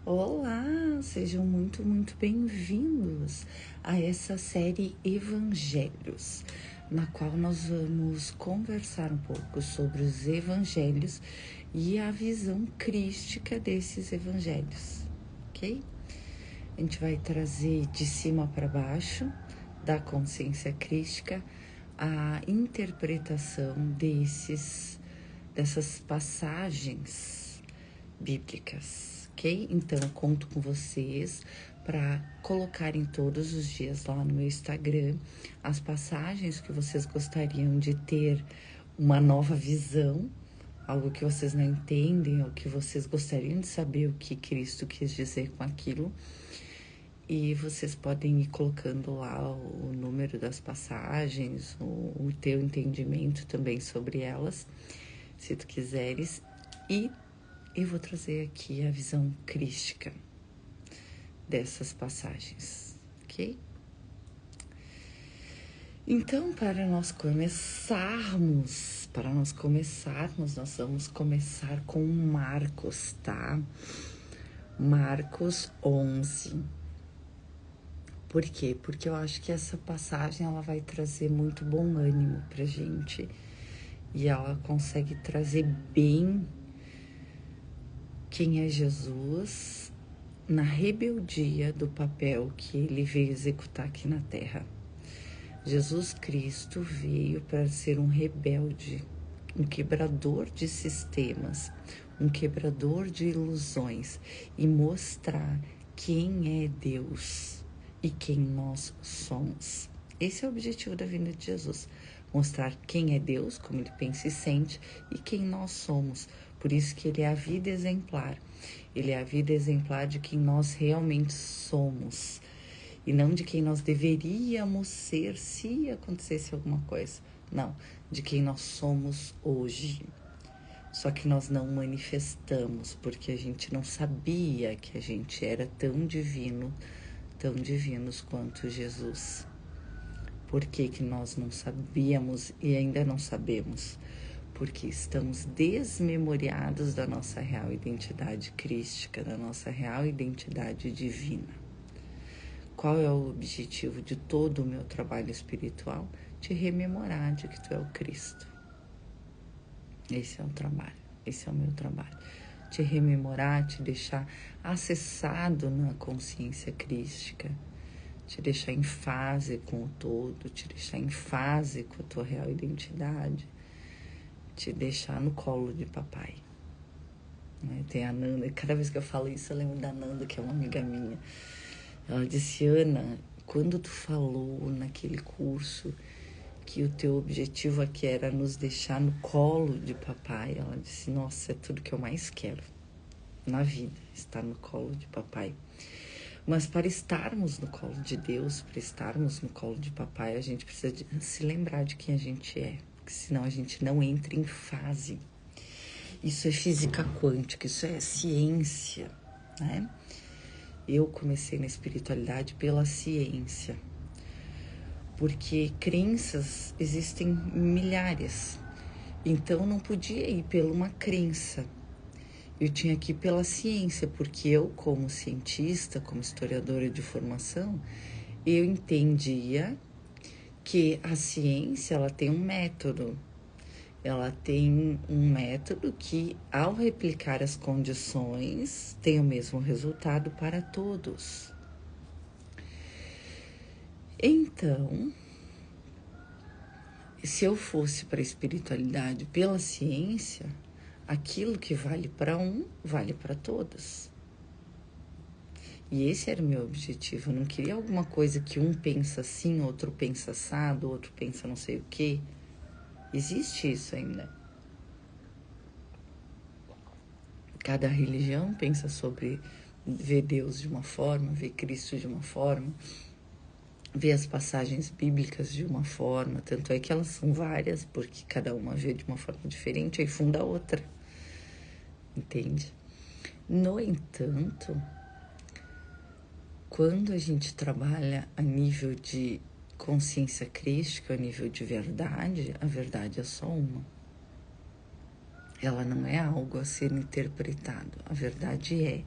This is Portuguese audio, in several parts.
Olá, sejam muito bem-vindos a essa série Evangelhos, na qual nós vamos conversar um pouco sobre os evangelhos e a visão crística desses evangelhos, ok? A gente vai trazer de cima para baixo, da consciência crística, a interpretação dessas passagens bíblicas. Ok? Então, eu conto com vocês para colocarem todos os dias lá no meu Instagram as passagens que vocês gostariam de ter uma nova visão, algo que vocês não entendem, ou que vocês gostariam de saber o que Cristo quis dizer com aquilo. E vocês podem ir colocando lá o número das passagens, o teu entendimento também sobre elas, se tu quiseres. E eu vou trazer aqui a visão crística dessas passagens, ok? Então, para nós começarmos, nós vamos começar com Marcos, tá? Marcos 11. Por quê? Porque eu acho que essa passagem ela vai trazer muito bom ânimo pra gente e ela consegue trazer bem quem é Jesus na rebeldia do papel que ele veio executar aqui na Terra. Jesus Cristo veio para ser um rebelde, um quebrador de sistemas, um quebrador de ilusões e mostrar quem é Deus e quem nós somos. Esse é o objetivo da vinda de Jesus, mostrar quem é Deus, como ele pensa e sente, e quem nós somos. Por isso que ele é a vida exemplar. Ele é a vida exemplar de quem nós realmente somos. E não de quem nós deveríamos ser se acontecesse alguma coisa. Não, de quem nós somos hoje. Só que nós não manifestamos, porque a gente não sabia que a gente era tão divinos quanto Jesus. Por que que nós não sabíamos e ainda não sabemos? Porque estamos desmemoriados da nossa real identidade crística, da nossa real identidade divina. Qual é o objetivo de todo o meu trabalho espiritual? Te rememorar de que tu é o Cristo. Esse é o trabalho, esse é o meu trabalho. Te rememorar, te deixar acessado na consciência crística, te deixar em fase com o todo, te deixar em fase com a tua real identidade, te deixar no colo de papai. Tem a Nanda, cada vez que eu falo isso eu lembro da Nanda, que é uma amiga minha. Ela disse: Ana, quando tu falou naquele curso que o teu objetivo aqui era nos deixar no colo de papai, ela disse: nossa, é tudo que eu mais quero na vida, estar no colo de papai. Mas para estarmos no colo de Deus, para estarmos no colo de papai, a gente precisa se lembrar de quem a gente é, porque senão a gente não entra em fase. Isso é física quântica, isso é ciência, né? Eu comecei na espiritualidade pela ciência, porque crenças existem milhares, então não podia ir pela uma crença. Eu tinha que ir pela ciência, porque eu, como cientista, como historiadora de formação, eu entendia que a ciência ela tem um método. Ela tem um método que, ao replicar as condições, tem o mesmo resultado para todos. Então, se eu fosse para a espiritualidade pela ciência, aquilo que vale para um, vale para todos. E esse era o meu objetivo. Eu não queria alguma coisa que um pensa assim, outro pensa assado, outro pensa não sei o quê. Existe isso ainda. Cada religião pensa sobre ver Deus de uma forma, ver Cristo de uma forma, ver as passagens bíblicas de uma forma. Tanto é que elas são várias, porque cada uma vê de uma forma diferente, aí funda a outra. Entende? No entanto, quando a gente trabalha a nível de consciência crística, a nível de verdade, a verdade é só uma. Ela não é algo a ser interpretado. A verdade é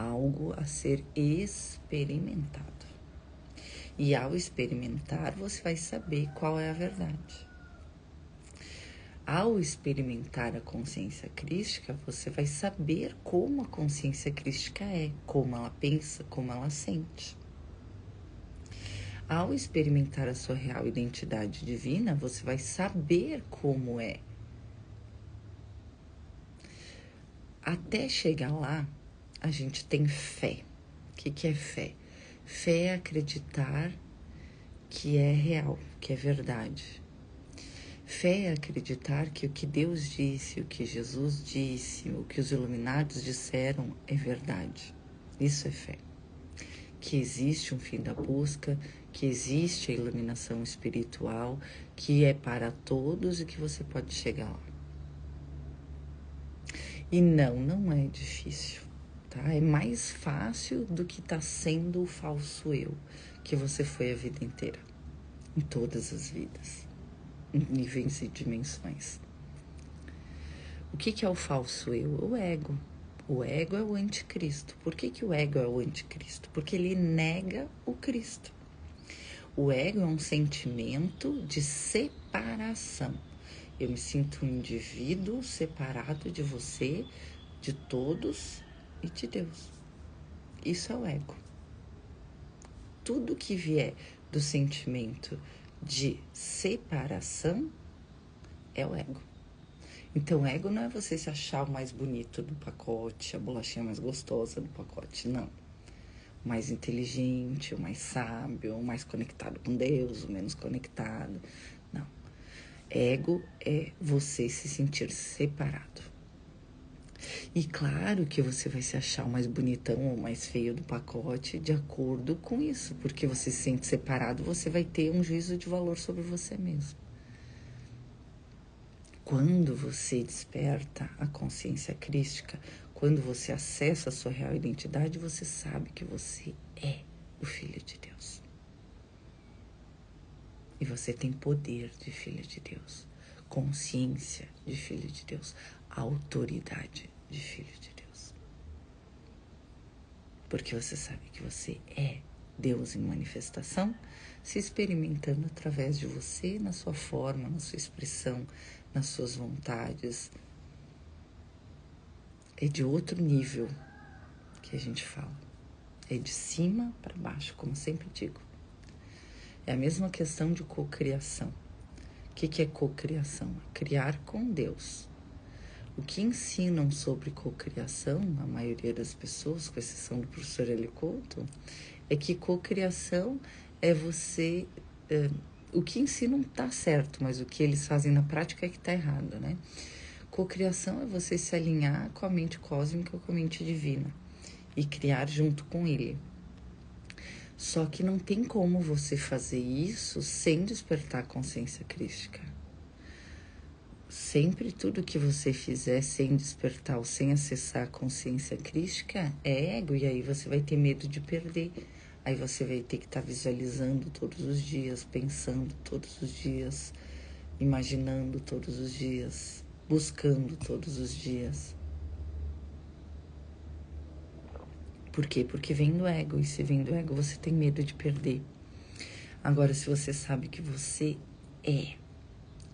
algo a ser experimentado. E ao experimentar, você vai saber qual é a verdade. Ao experimentar a consciência crística, você vai saber como a consciência crística é, como ela pensa, como ela sente. Ao experimentar a sua real identidade divina, você vai saber como é. Até chegar lá, a gente tem fé. O que é fé? Fé é acreditar que é real, que é verdade. Fé é acreditar que o que Deus disse, o que Jesus disse, o que os iluminados disseram é verdade. Isso é fé. Que existe um fim da busca, que existe a iluminação espiritual, que é para todos e que você pode chegar lá. E não é difícil, tá? É mais fácil do que está sendo o falso eu, que você foi a vida inteira, em todas as vidas, em níveis e dimensões. O que é o falso eu? O ego. O ego é o anticristo. Por que o ego é o anticristo? Porque ele nega o Cristo. O ego é um sentimento de separação. Eu me sinto um indivíduo separado de você, de todos e de Deus. Isso é o ego. Tudo que vier do sentimento de separação é o ego. Então, o ego não é você se achar o mais bonito do pacote, a bolachinha mais gostosa do pacote, não. O mais inteligente, o mais sábio, o mais conectado com Deus, o menos conectado, não. Ego é você se sentir separado. E claro que você vai se achar o mais bonitão ou mais feio do pacote de acordo com isso, porque você se sente separado, você vai ter um juízo de valor sobre você mesmo. Quando você desperta a consciência crística, quando você acessa a sua real identidade, você sabe que você é o Filho de Deus. E você tem poder de Filho de Deus, consciência de Filho de Deus, autoridade de Filho de Deus. Porque você sabe que você é Deus em manifestação, se experimentando através de você, na sua forma, na sua expressão, nas suas vontades. É de outro nível que a gente fala. É de cima para baixo, como sempre digo. É a mesma questão de cocriação. O que é cocriação? É criar com Deus. O que ensinam sobre cocriação, a maioria das pessoas, com exceção do professor Hélio Couto, é que cocriação é você... o que ensinam está certo, mas o que eles fazem na prática é que está errado, né? Cocriação é você se alinhar com a mente cósmica, com a mente divina e criar junto com ele. Só que não tem como você fazer isso sem despertar a consciência crística. Sempre tudo que você fizer sem despertar ou sem acessar a consciência crística é ego, e aí você vai ter medo de perder. Aí você vai ter que estar visualizando todos os dias, pensando todos os dias, imaginando todos os dias, buscando todos os dias. Por quê? Porque vem do ego, e se vem do ego você tem medo de perder. Agora, se você sabe que você é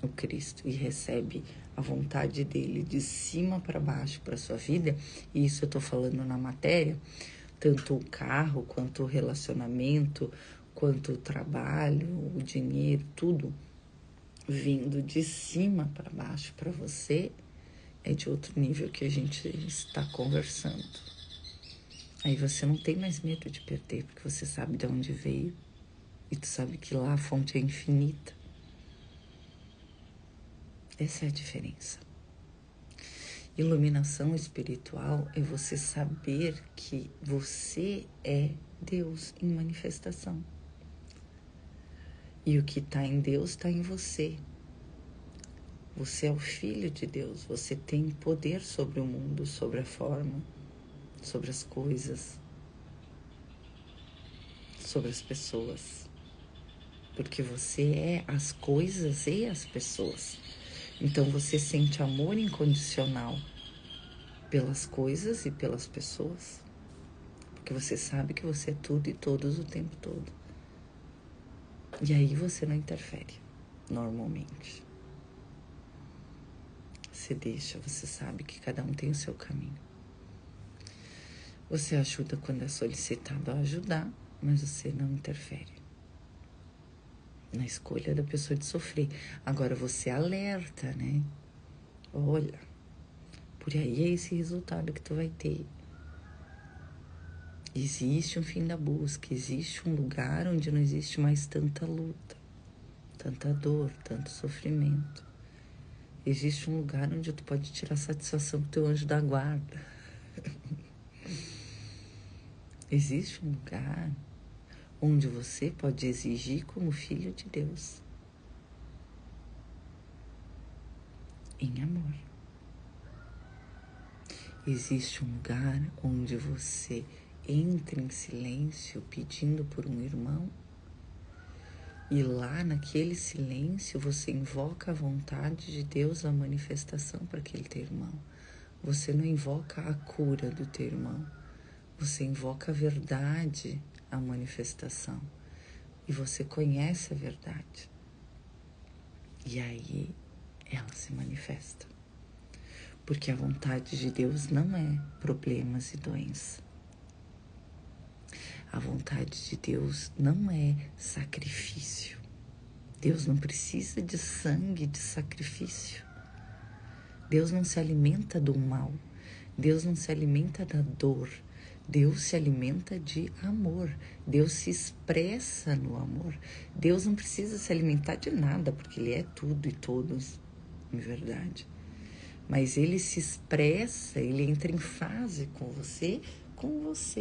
o Cristo e recebe a vontade dele de cima para baixo para sua vida, e isso eu tô falando na matéria, tanto o carro, quanto o relacionamento, quanto o trabalho, o dinheiro, tudo vindo de cima para baixo para você, é de outro nível que a gente está conversando. Aí você não tem mais medo de perder, porque você sabe de onde veio e tu sabe que lá a fonte é infinita. Essa é a diferença. Iluminação espiritual é você saber que você é Deus em manifestação. E o que está em Deus está em você. Você é o Filho de Deus, você tem poder sobre o mundo, sobre a forma, sobre as coisas, sobre as pessoas. Porque você é as coisas e as pessoas. Então você sente amor incondicional pelas coisas e pelas pessoas. Porque você sabe que você é tudo e todos o tempo todo. E aí você não interfere, normalmente. Você deixa, você sabe que cada um tem o seu caminho. Você ajuda quando é solicitado a ajudar, mas você não interfere na escolha da pessoa de sofrer. Agora você alerta, né? Olha, por aí é esse resultado que tu vai ter. Existe um fim da busca, existe um lugar onde não existe mais tanta luta, tanta dor, tanto sofrimento. Existe um lugar onde tu pode tirar satisfação com teu anjo da guarda. Existe um lugar onde você pode exigir como filho de Deus, em amor. Existe um lugar onde você entra em silêncio pedindo por um irmão e lá naquele silêncio você invoca a vontade de Deus, a manifestação para aquele teu irmão. Você não invoca a cura do teu irmão, você invoca a verdade, a manifestação. E você conhece a verdade. E aí ela se manifesta. Porque a vontade de Deus não é problemas e doença. A vontade de Deus não é sacrifício. Deus não precisa de sangue, de sacrifício. Deus não se alimenta do mal. Deus não se alimenta da dor. Deus se alimenta de amor. Deus se expressa no amor. Deus não precisa se alimentar de nada, porque Ele é tudo e todos, em verdade. Mas Ele se expressa, Ele entra em fase com você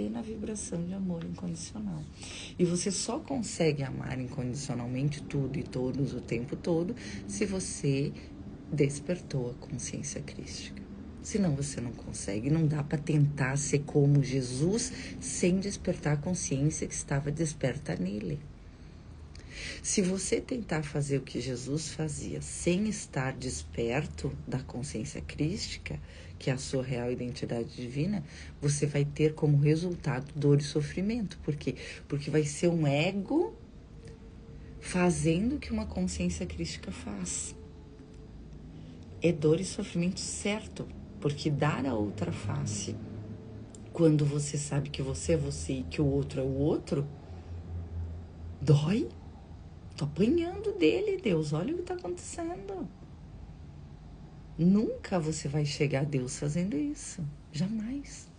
na vibração de amor incondicional. E você só consegue amar incondicionalmente tudo e todos o tempo todo se você despertou a consciência crística. Senão você não consegue, não dá para tentar ser como Jesus sem despertar a consciência que estava desperta nele. Se você tentar fazer o que Jesus fazia sem estar desperto da consciência crística, que é a sua real identidade divina, você vai ter como resultado dor e sofrimento. Por quê? Porque vai ser um ego fazendo o que uma consciência crística faz. É dor e sofrimento certo, porque dar a outra face, quando você sabe que você é você e que o outro é o outro, dói. Tô apanhando dele, Deus, olha o que tá acontecendo. Nunca você vai chegar a Deus fazendo isso. Jamais.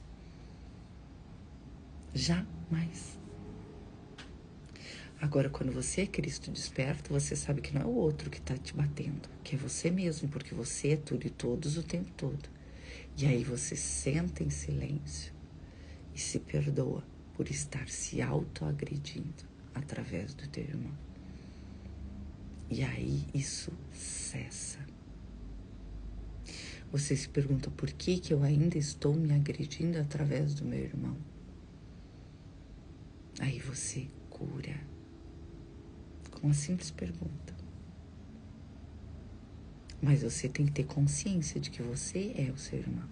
Jamais. Agora, quando você é Cristo desperto, você sabe que não é o outro que tá te batendo, que é você mesmo, porque você é tudo e todos o tempo todo. E aí você senta em silêncio e se perdoa por estar se autoagredindo através do teu irmão. E aí isso cessa. Você se pergunta por que eu ainda estou me agredindo através do meu irmão. Aí você cura com uma simples pergunta. Mas você tem que ter consciência de que você é o seu irmão.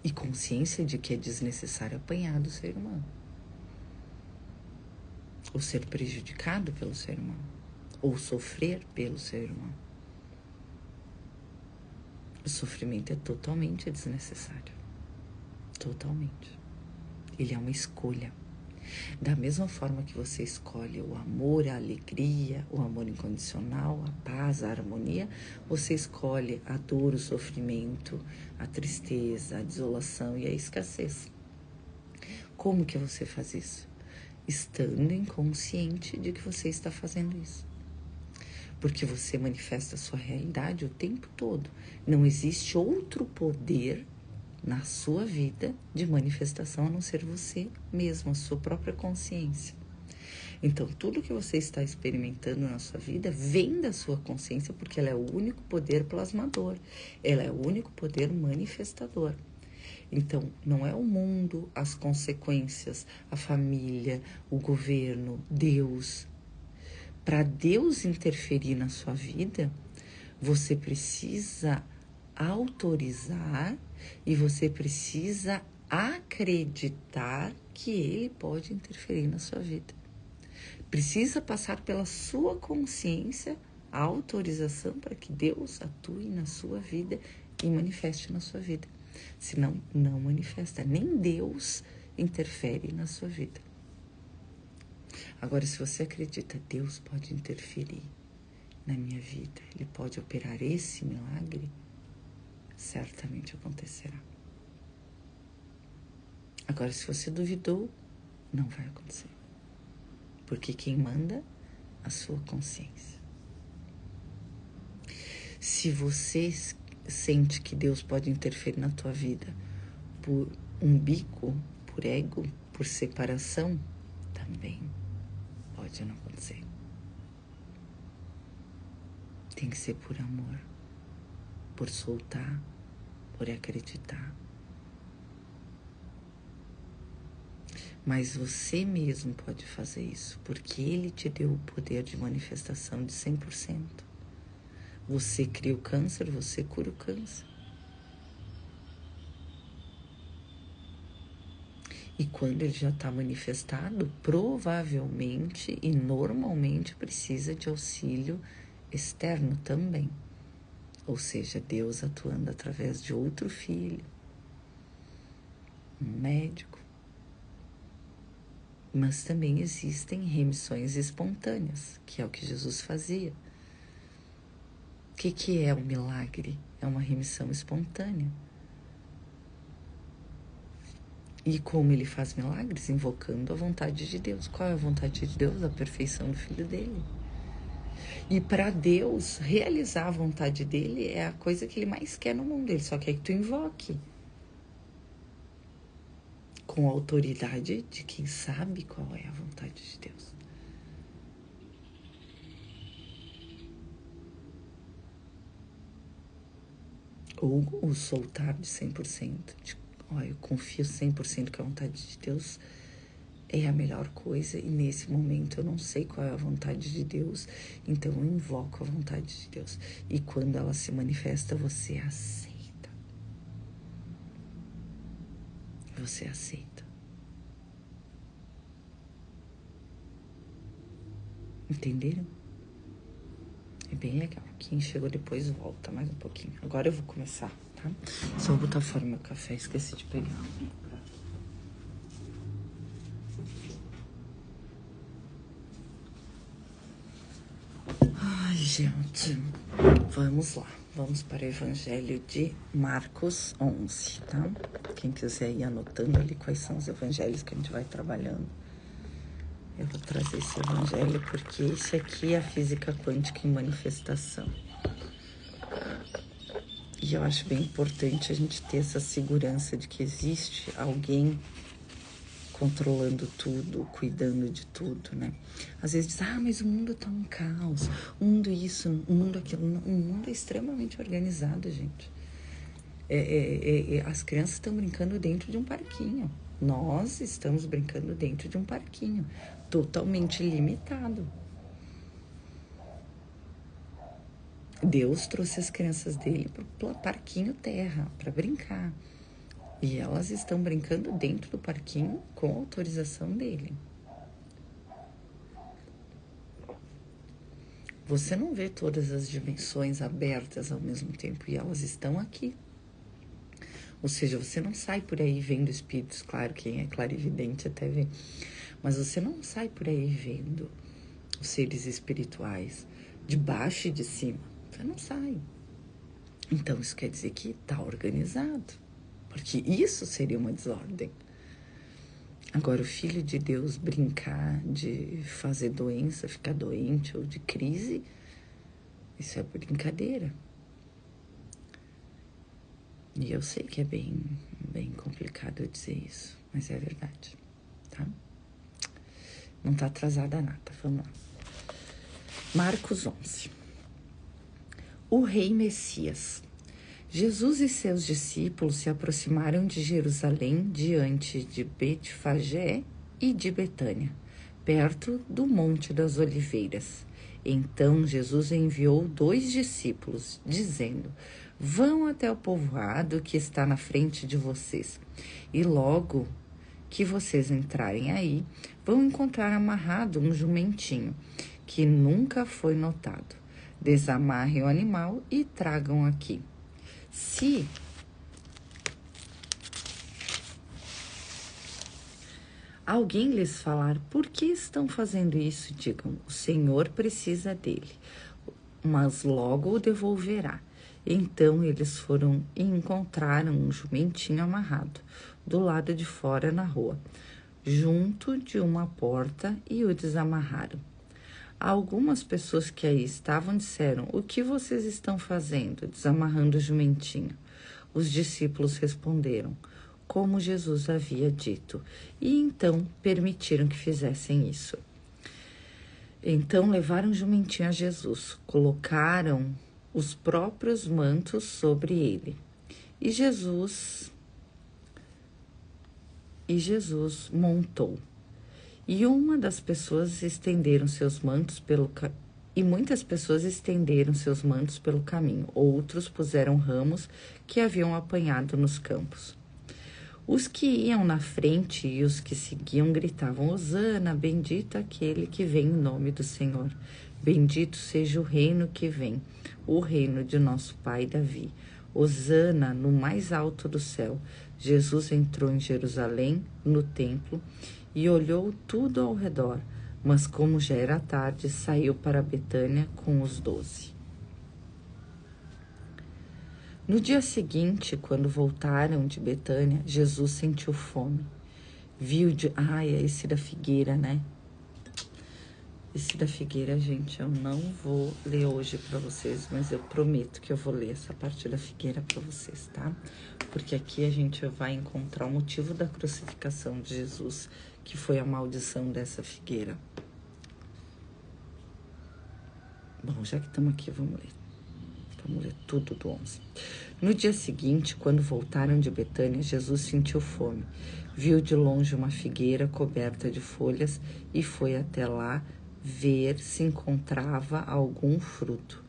E consciência de que é desnecessário apanhar do seu irmão. Ou ser prejudicado pelo seu irmão. Ou sofrer pelo seu irmão. O sofrimento é totalmente desnecessário. Totalmente. Ele é uma escolha. Da mesma forma que você escolhe o amor, a alegria, o amor incondicional, a paz, a harmonia, você escolhe a dor, o sofrimento, a tristeza, a desolação e a escassez. Como que você faz isso? Estando inconsciente de que você está fazendo isso. Porque você manifesta a sua realidade o tempo todo. Não existe outro poder na sua vida de manifestação a não ser você mesmo, a sua própria consciência. Então, tudo que você está experimentando na sua vida vem da sua consciência, porque ela é o único poder plasmador, ela é o único poder manifestador. Então, não é o mundo, as consequências, a família, o governo, Deus. Para Deus interferir na sua vida, você precisa autorizar e você precisa acreditar que ele pode interferir na sua vida. Precisa passar pela sua consciência a autorização para que Deus atue na sua vida e manifeste na sua vida. Senão, não manifesta. Nem Deus interfere na sua vida. Agora, se você acredita, Deus pode interferir na minha vida, Ele pode operar esse milagre, certamente acontecerá. Agora, se você duvidou, não vai acontecer. Porque quem manda? A sua consciência. Se você sente que Deus pode interferir na tua vida por umbigo, por ego, por separação, também pode não acontecer. Tem que ser por amor, por soltar, por acreditar. Mas você mesmo pode fazer isso, porque Ele te deu o poder de manifestação de 100%. Você cria o câncer, você cura o câncer. E quando ele já está manifestado, provavelmente e normalmente precisa de auxílio externo também. Ou seja, Deus atuando através de outro filho, um médico. Mas também existem remissões espontâneas, que é o que Jesus fazia. O que é um milagre? É uma remissão espontânea. E como ele faz milagres? Invocando a vontade de Deus. Qual é a vontade de Deus? A perfeição do Filho dele. E para Deus, realizar a vontade dele é a coisa que ele mais quer no mundo. Ele só quer que tu invoque. Com a autoridade de quem sabe qual é a vontade de Deus. Ou o soltar de 100%. Eu confio 100% que a vontade de Deus é a melhor coisa. E nesse momento eu não sei qual é a vontade de Deus. Então eu invoco a vontade de Deus. E quando ela se manifesta, você aceita. Você aceita. Entenderam? É bem legal. Quem chegou depois volta mais um pouquinho. Agora eu vou começar, tá? Só vou botar fora meu café, esqueci de pegar. Ai, gente. Vamos lá. Vamos para o Evangelho de Marcos 11, tá? Quem quiser ir anotando ali quais são os evangelhos que a gente vai trabalhando. Eu vou trazer esse evangelho porque esse aqui é a física quântica em manifestação. E eu acho bem importante a gente ter essa segurança de que existe alguém controlando tudo, cuidando de tudo, né? Às vezes diz, mas o mundo tá um caos, o mundo isso, o mundo aquilo. O mundo é extremamente organizado, gente. As crianças estão brincando dentro de um parquinho. Nós estamos brincando dentro de um parquinho, totalmente limitado. Deus trouxe as crianças dele para o parquinho terra, para brincar. E elas estão brincando dentro do parquinho com autorização dele. Você não vê todas as dimensões abertas ao mesmo tempo e elas estão aqui. Ou seja, você não sai por aí vendo espíritos, claro, quem é clarividente até vê, mas você não sai por aí vendo os seres espirituais de baixo e de cima. Você não sai. Então, isso quer dizer que está organizado, porque isso seria uma desordem. Agora, o Filho de Deus brincar de fazer doença, ficar doente ou de crise, isso é brincadeira. E eu sei que é bem complicado eu dizer isso, mas é verdade, tá? Não tá atrasada nada, vamos lá. Marcos 11. O Rei Messias. Jesus e seus discípulos se aproximaram de Jerusalém diante de Betfagé e de Betânia, perto do Monte das Oliveiras. Então Jesus enviou 2 discípulos, dizendo, Vão até o povoado que está na frente de vocês, e logo que vocês entrarem aí, vão encontrar amarrado um jumentinho que nunca foi notado. Desamarrem o animal e tragam aqui. Se alguém lhes falar por que estão fazendo isso, digam: o Senhor precisa dele, mas logo o devolverá. Então eles foram e encontraram um jumentinho amarrado do lado de fora na rua, junto de uma porta, e o desamarraram. Algumas pessoas que aí estavam disseram: o que vocês estão fazendo, desamarrando o jumentinho? Os discípulos responderam como Jesus havia dito, e então permitiram que fizessem isso. Então levaram o jumentinho a Jesus, colocaram os próprios mantos sobre ele. E Jesus montou. E muitas pessoas estenderam seus mantos pelo caminho. Outros puseram ramos que haviam apanhado nos campos. Os que iam na frente e os que seguiam gritavam: Hosana, bendito aquele que vem em nome do Senhor. Bendito seja o reino que vem, o reino de nosso pai Davi. Hosana no mais alto do céu. Jesus entrou em Jerusalém, no templo, e olhou tudo ao redor, mas como já era tarde, saiu para Betânia com os 12. No dia seguinte, quando voltaram de Betânia, Jesus sentiu fome. É esse da figueira, né? Esse da figueira, gente, eu não vou ler hoje para vocês, mas eu prometo que eu vou ler essa parte da figueira para vocês, tá? Porque aqui a gente vai encontrar o motivo da crucificação de Jesus, que foi a maldição dessa figueira. Bom, já que estamos aqui, vamos ler. Vamos ler tudo do 11. No dia seguinte, quando voltaram de Betânia, Jesus sentiu fome. Viu de longe uma figueira coberta de folhas e foi até lá ver se encontrava algum fruto.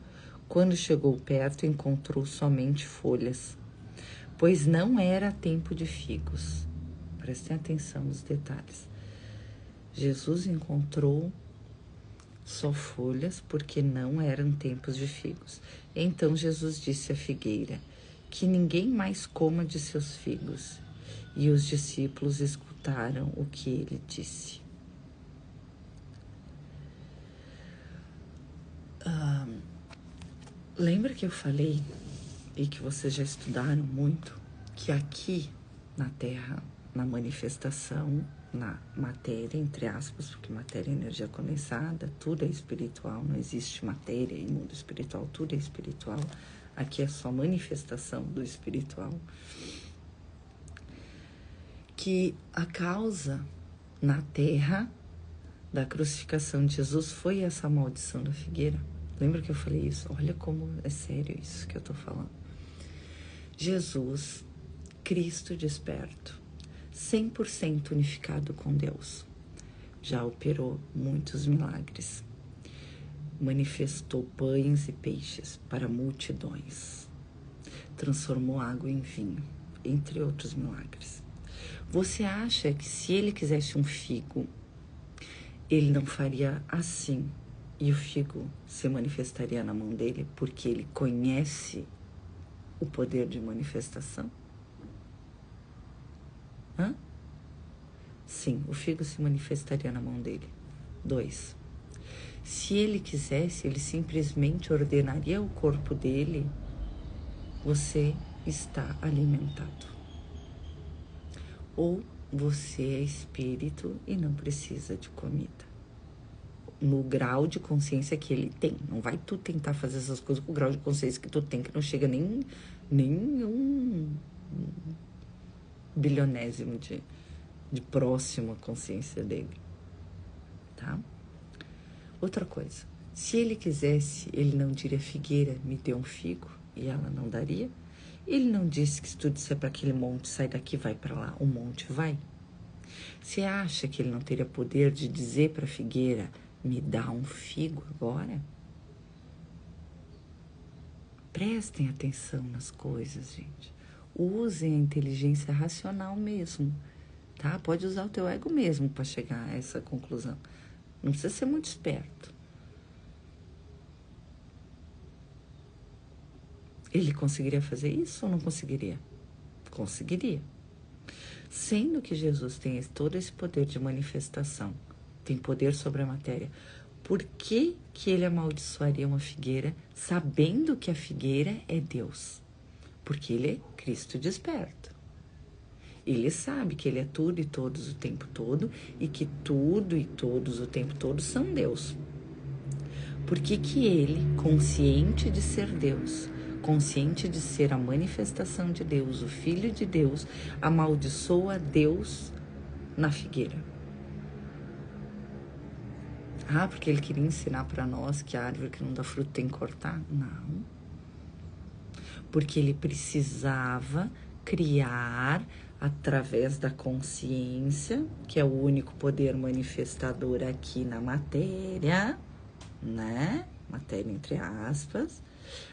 Quando chegou perto, encontrou somente folhas, pois não era tempo de figos. Prestem atenção nos detalhes. Jesus encontrou só folhas, porque não eram tempos de figos. Então Jesus disse à figueira: que ninguém mais coma de seus figos. E os discípulos escutaram o que ele disse. Lembra que eu falei, e que vocês já estudaram muito, que aqui na Terra, na manifestação, na matéria, entre aspas, porque matéria é energia condensada, tudo é espiritual, não existe matéria e mundo espiritual, tudo é espiritual. Aqui é só manifestação do espiritual. Que a causa na Terra da crucificação de Jesus foi essa maldição da figueira. Lembra que eu falei isso? Olha como é sério isso que eu tô falando. Jesus, Cristo desperto, 100% unificado com Deus, já operou muitos milagres. Manifestou pães e peixes para multidões. Transformou água em vinho, entre outros milagres. Você acha que se ele quisesse um figo, ele não faria assim e o figo se manifestaria na mão dele porque ele conhece o poder de manifestação? Sim, o figo se manifestaria na mão dele. 2. Se ele quisesse, ele simplesmente ordenaria o corpo dele: você está alimentado. Ou você é espírito e não precisa de comida. No grau de consciência que ele tem. Não vai tu tentar fazer essas coisas com o grau de consciência que tu tem, que não chega nem um bilionésimo de próxima consciência dele. Tá? Outra coisa. Se ele quisesse, ele não diria: figueira, me dê um figo, e ela não daria. Ele não disse que se tu disser para aquele monte, sai daqui, vai para lá, o monte vai. Você acha que ele não teria poder de dizer para a figueira: me dá um figo agora? Prestem atenção nas coisas, gente. Usem a inteligência racional mesmo, tá? Pode usar o teu ego mesmo para chegar a essa conclusão. Não precisa ser muito esperto. Ele conseguiria fazer isso ou não conseguiria? Conseguiria. Sendo que Jesus tem todo esse poder de manifestação, tem poder sobre a matéria, por que que ele amaldiçoaria uma figueira sabendo que a figueira é Deus? Porque ele é Cristo desperto. Ele sabe que ele é tudo e todos o tempo todo e que tudo e todos o tempo todo são Deus. Por que que ele, consciente de ser Deus, consciente de ser a manifestação de Deus, o Filho de Deus, amaldiçoa Deus na figueira? Ah, porque ele queria ensinar para nós que a árvore que não dá fruto tem que cortar? Não. Porque ele precisava criar, através da consciência, que é o único poder manifestador aqui na matéria, né? Matéria entre aspas.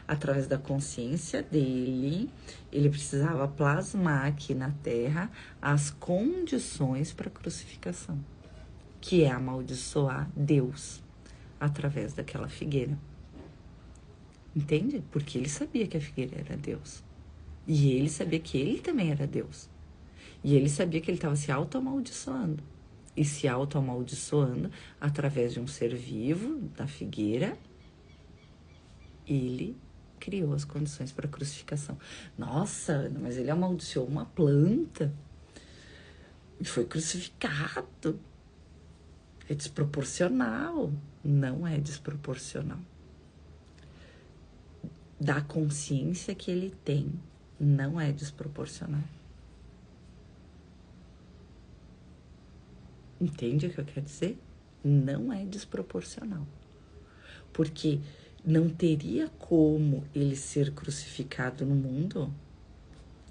Através da consciência dele, ele precisava plasmar aqui na Terra as condições para a crucificação, que é amaldiçoar Deus através daquela figueira. Entende? Porque ele sabia que a figueira era Deus. E ele sabia que ele também era Deus. E ele sabia que ele estava se auto-amaldiçoando. E se auto-amaldiçoando através de um ser vivo, da figueira, ele criou as condições para a crucificação. Nossa, mas ele amaldiçoou uma planta e foi crucificado. É desproporcional. Não é desproporcional. Da consciência que ele tem, não é desproporcional. Entende o que eu quero dizer? Não é desproporcional. Porque não teria como ele ser crucificado no mundo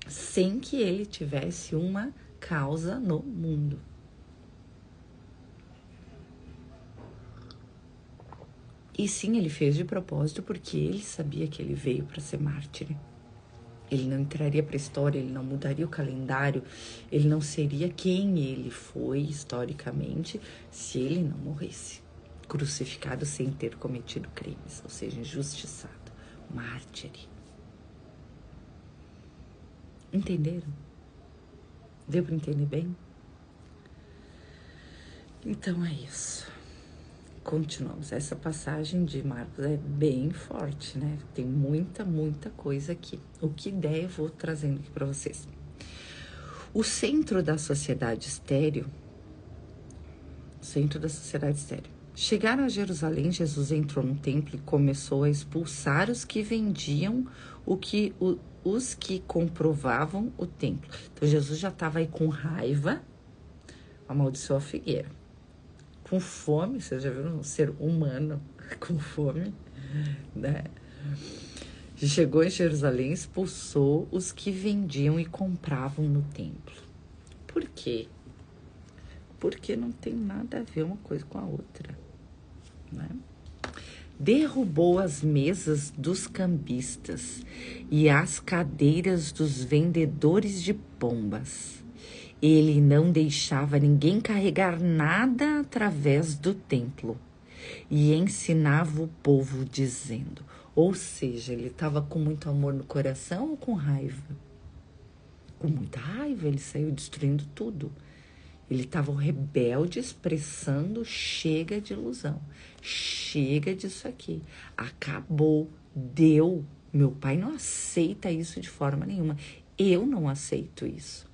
sem que ele tivesse uma causa no mundo. E sim, ele fez de propósito porque ele sabia que ele veio para ser mártir. Ele não entraria para a história, ele não mudaria o calendário, ele não seria quem ele foi historicamente se ele não morresse. Crucificado sem ter cometido crimes, ou seja, injustiçado, mártir. Entenderam? Deu para entender bem? Então é isso. Continuamos. Essa passagem de Marcos é bem forte, né? Tem muita coisa aqui. O que der eu vou trazendo aqui para vocês. O centro da sociedade estéril. Chegaram a Jerusalém, Jesus entrou no templo e começou a expulsar os que vendiam os que comprovavam o templo. Então Jesus já estava aí com raiva, amaldiçoou a figueira. Com fome, vocês já viram um ser humano com fome, né? Chegou em Jerusalém, expulsou os que vendiam e compravam no templo. Por quê? Porque não tem nada a ver uma coisa com a outra, né? Derrubou as mesas dos cambistas e as cadeiras dos vendedores de pombas. Ele não deixava ninguém carregar nada através do templo e ensinava o povo dizendo, ou seja, ele estava com muito amor no coração ou com raiva? Com muita raiva, ele saiu destruindo tudo. Ele estava rebelde, expressando, chega de ilusão, chega disso aqui, acabou, deu. Meu pai não aceita isso de forma nenhuma, eu não aceito isso.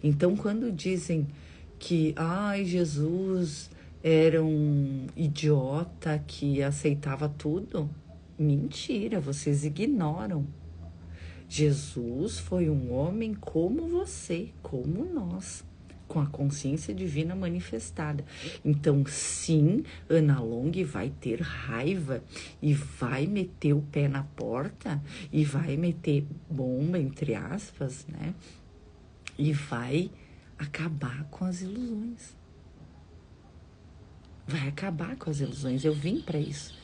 Então, quando dizem que Jesus era um idiota que aceitava tudo, mentira, vocês ignoram. Jesus foi um homem como você, como nós, com a consciência divina manifestada. Então, sim, Ana Long vai ter raiva e vai meter o pé na porta e vai meter bomba, entre aspas, né? E vai acabar com as ilusões. Vai acabar com as ilusões. Eu vim para isso.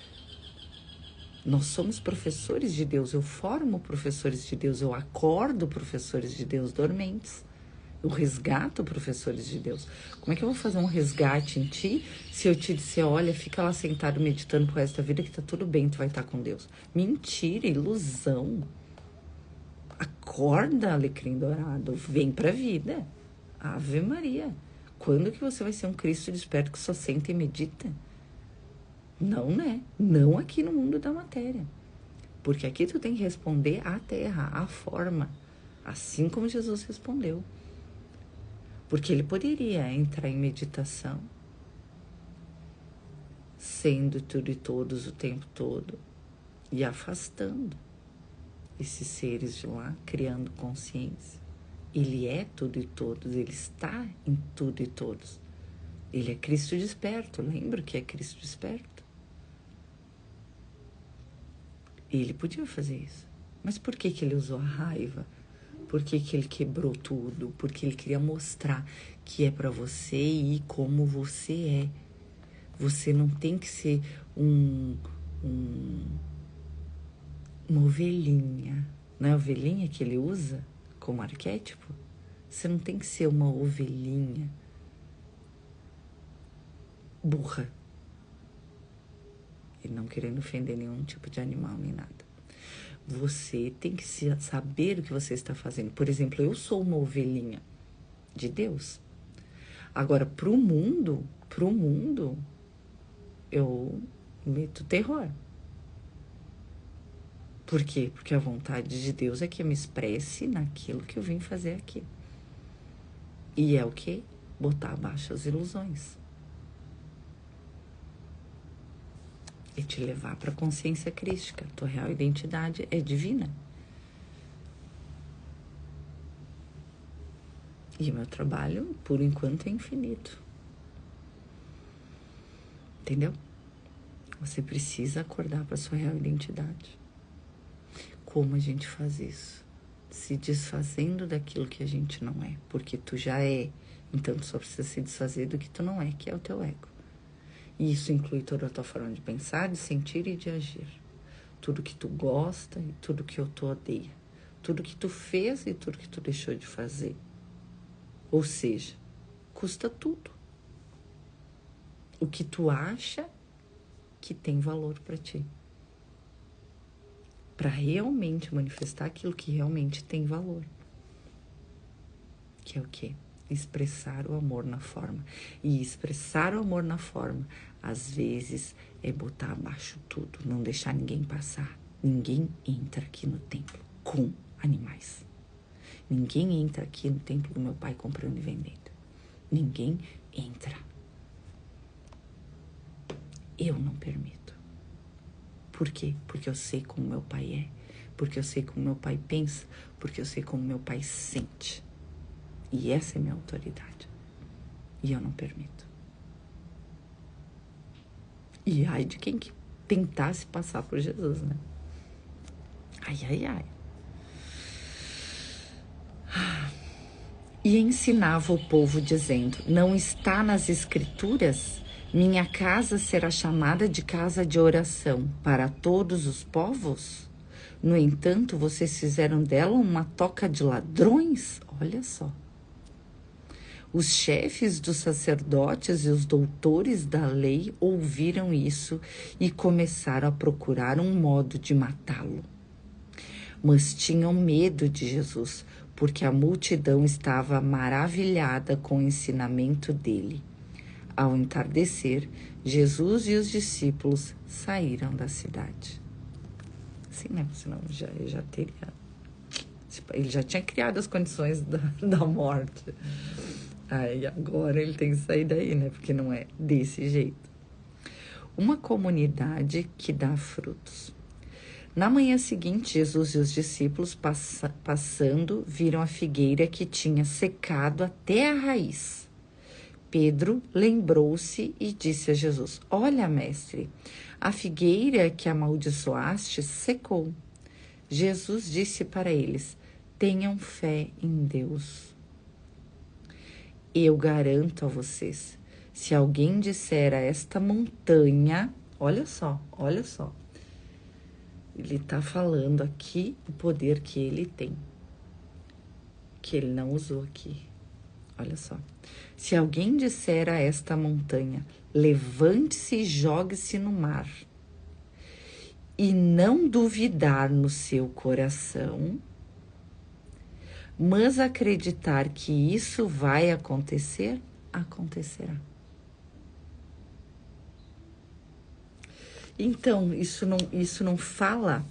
Nós somos professores de Deus, eu formo professores de Deus, eu acordo professores de Deus dormentes. Eu resgato professores de Deus. Como é que eu vou fazer um resgate em ti se eu te disser, olha, fica lá sentado meditando pro resto da vida que tá tudo bem, tu vai estar com Deus? Mentira, ilusão. Acorda, alecrim dourado, vem pra vida. Ave Maria. Quando que você vai ser um Cristo desperto que só senta e medita? Não, né? Não aqui no mundo da matéria. Porque aqui tu tem que responder à terra, à forma. Assim como Jesus respondeu. Porque ele poderia entrar em meditação, sendo tudo e todos o tempo todo, e afastando esses seres de lá, criando consciência. Ele é tudo e todos, ele está em tudo e todos. Ele é Cristo desperto, lembra que é Cristo desperto? Ele podia fazer isso. Mas por que ele usou a raiva? Por que ele quebrou tudo? Porque ele queria mostrar que é para você ir como você é. Você não tem que ser uma ovelhinha. Não é a ovelhinha que ele usa como arquétipo? Você não tem que ser uma ovelhinha burra. E não querendo ofender nenhum tipo de animal nem nada. Você tem que saber o que você está fazendo. Por exemplo, eu sou uma ovelhinha de Deus. Agora, pro mundo, eu meto terror. Por quê? Porque a vontade de Deus é que eu me expresse naquilo que eu vim fazer aqui. E é o quê? Botar abaixo as ilusões. E te levar para a consciência crística. Tua real identidade é divina. E o meu trabalho, por enquanto, é infinito. Entendeu? Você precisa acordar para sua real identidade. Como a gente faz isso? Se desfazendo daquilo que a gente não é. Porque tu já é. Então, tu só precisa se desfazer do que tu não é, que é o teu ego. E isso inclui toda a tua forma de pensar, de sentir e de agir. Tudo que tu gosta e tudo que tu odeia. Tudo que tu fez e tudo que tu deixou de fazer. Ou seja, custa tudo. O que tu acha que tem valor para ti. Para realmente manifestar aquilo que realmente tem valor. Que é o quê? Expressar o amor na forma. E expressar o amor na forma, às vezes, é botar abaixo tudo, não deixar ninguém passar. Ninguém entra aqui no templo com animais. Ninguém entra aqui no templo do meu pai comprando e vendendo. Ninguém entra. Eu não permito. Por quê? Porque eu sei como meu pai é. Porque eu sei como meu pai pensa. Porque eu sei como meu pai sente. E essa é minha autoridade. E eu não permito. E ai de quem que tentasse passar por Jesus, né? Ai, ai, ai. E ensinava o povo dizendo, não está nas escrituras? Minha casa será chamada de casa de oração para todos os povos? No entanto, vocês fizeram dela uma toca de ladrões? Olha só. Os chefes dos sacerdotes e os doutores da lei ouviram isso e começaram a procurar um modo de matá-lo. Mas tinham medo de Jesus, porque a multidão estava maravilhada com o ensinamento dele. Ao entardecer, Jesus e os discípulos saíram da cidade. Sim, né? Senão já teria... Ele já tinha criado as condições da morte. Aí agora ele tem que sair daí, né? Porque não é desse jeito. Uma comunidade que dá frutos. Na manhã seguinte, Jesus e os discípulos passando viram a figueira que tinha secado até a raiz. Pedro lembrou-se e disse a Jesus, olha, mestre, a figueira que amaldiçoaste secou. Jesus disse para eles, tenham fé em Deus. Eu garanto a vocês, se alguém disser a esta montanha, olha só, Ele está falando aqui o poder que ele tem, que ele não usou aqui. Olha só. Se alguém disser a esta montanha, levante-se e jogue-se no mar, e não duvidar no seu coração, mas acreditar que isso vai acontecer, acontecerá. Então, isso não fala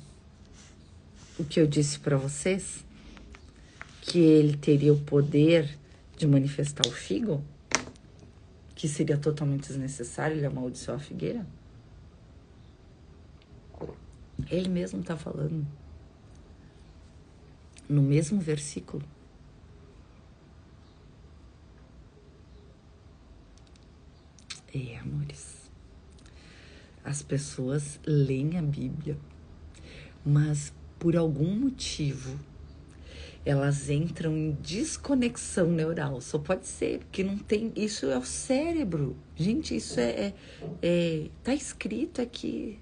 o que eu disse para vocês? Que ele teria o poder de manifestar o figo? Que seria totalmente desnecessário ele amaldiçoar a figueira? Ele mesmo está falando. No mesmo versículo. Amores. As pessoas leem a Bíblia, mas por algum motivo elas entram em desconexão neural. Só pode ser, porque não tem... Isso é o cérebro. Gente, isso tá escrito aqui.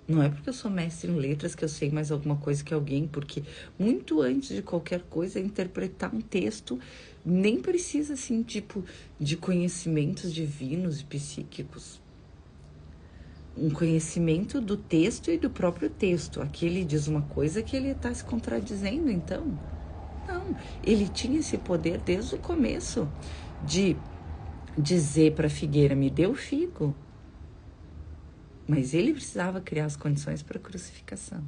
Não é porque eu sou mestre em letras que eu sei mais alguma coisa que alguém, porque muito antes de qualquer coisa, interpretar um texto nem precisa, assim, tipo, de conhecimentos divinos e psíquicos. Um conhecimento do texto e do próprio texto. Aqui ele diz uma coisa que ele está se contradizendo, então. Não, ele tinha esse poder desde o começo de dizer para a figueira, me dê o figo. Mas ele precisava criar as condições para a crucificação.